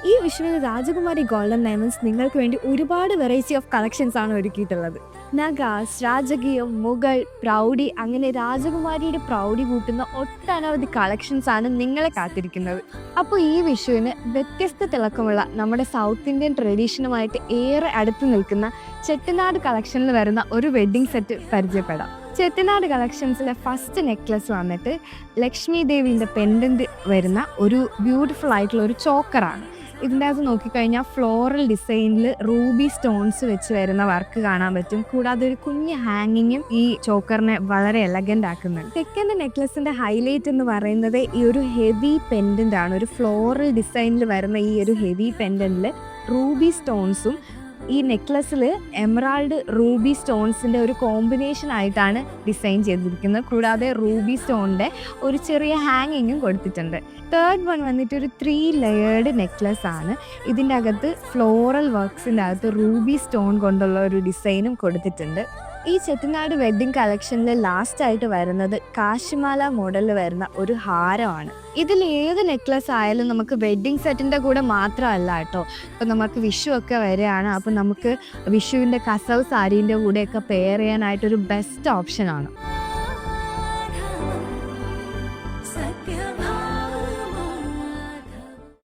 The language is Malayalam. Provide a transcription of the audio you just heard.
ഈ വിഷുവിന് രാജകുമാരി ഗോൾഡൻ ഡയമണ്ട്സ് നിങ്ങൾക്ക് വേണ്ടി ഒരുപാട് വെറൈറ്റി ഓഫ് കളക്ഷൻസ് ആണ് ഒരുക്കിയിട്ടുള്ളത്. നഗാസ്, രാജകീയം, മുഗൾ, പ്രൗഢി അങ്ങനെ രാജകുമാരിയുടെ പ്രൗഢി കൂട്ടുന്ന ഒട്ടനവധി കളക്ഷൻസ് ആണ് നിങ്ങളെ കാത്തിരിക്കുന്നത്. അപ്പോൾ ഈ വിഷുവിന് വ്യത്യസ്ത തിളക്കമുള്ള നമ്മുടെ സൗത്ത് ഇന്ത്യൻ ട്രഡീഷനുമായിട്ട് ഏറെ അടുത്ത് നിൽക്കുന്ന ചെട്ടിനാട് കളക്ഷനിൽ വരുന്ന ഒരു വെഡ്ഡിംഗ് സെറ്റ് പരിചയപ്പെടാം. ചെട്ടിനാട് കളക്ഷൻസിലെ ഫസ്റ്റ് നെക്ലസ് വന്നിട്ട് ലക്ഷ്മി ദേവിൻ്റെ പെൻഡൻറ്റ് വരുന്ന ഒരു ബ്യൂട്ടിഫുൾ ആയിട്ടുള്ള ഒരു ചോക്കറാണ്. ഇതിൻ്റെ അകത്ത് നോക്കിക്കഴിഞ്ഞാൽ ഫ്ലോറൽ ഡിസൈനിൽ റൂബി സ്റ്റോൺസ് വെച്ച് വരുന്ന വർക്ക് കാണാൻ പറ്റും. കൂടാതെ ഒരു കുഞ്ഞ് ഹാങ്ങിങ്ങും ഈ ചോക്കറിനെ വളരെ എലഗൻ്റ് ആക്കുന്നുണ്ട്. സെക്കൻഡ് നെക്ലസിൻ്റെ ഹൈലൈറ്റ് എന്ന് പറയുന്നത് ഈ ഒരു ഹെവി പെൻഡൻ്റ് ആണ്. ഒരു ഫ്ലോറൽ ഡിസൈനിൽ വരുന്ന ഈ ഒരു ഹെവി പെൻഡൻറ്റിൽ റൂബി സ്റ്റോൺസും ഈ നെക്ലസ്സിൽ എമറാൾഡ് റൂബി സ്റ്റോൺസിൻ്റെ ഒരു കോമ്പിനേഷൻ ആയിട്ടാണ് ഡിസൈൻ ചെയ്തിരിക്കുന്നത്. കൂടാതെ റൂബി സ്റ്റോണിൻ്റെ ഒരു ചെറിയ ഹാങ്ങിങ്ങും കൊടുത്തിട്ടുണ്ട്. തേർഡ് വൺ വന്നിട്ട് ഒരു 3 ലെയേർഡ് നെക്ലസ് ആണ്. ഇതിൻ്റെ അകത്ത് ഫ്ലോറൽ വർക്ക്സിൻ്റെ അകത്ത് റൂബി സ്റ്റോൺ കൊണ്ടുള്ള ഒരു ഡിസൈനും കൊടുത്തിട്ടുണ്ട്. ഈ ചെട്ടിനാട് വെഡ്ഡിംഗ് കളക്ഷനിൽ ലാസ്റ്റായിട്ട് വരുന്നത് കാശിമാല മോഡലിൽ വരുന്ന ഒരു ഹാരമാണ്. ഇതിൽ ഏത് നെക്ലസ് ആയാലും നമുക്ക് വെഡ്ഡിങ് സെറ്റിൻ്റെ കൂടെ മാത്രമല്ല കേട്ടോ. ഇപ്പം നമുക്ക് വിഷു ഒക്കെ വരികയാണ്. അപ്പം നമുക്ക് വിഷുവിൻ്റെ കസവ് സാരീൻ്റെ കൂടെയൊക്കെ പെയർ ചെയ്യാനായിട്ടൊരു ബെസ്റ്റ് ഓപ്ഷനാണ്.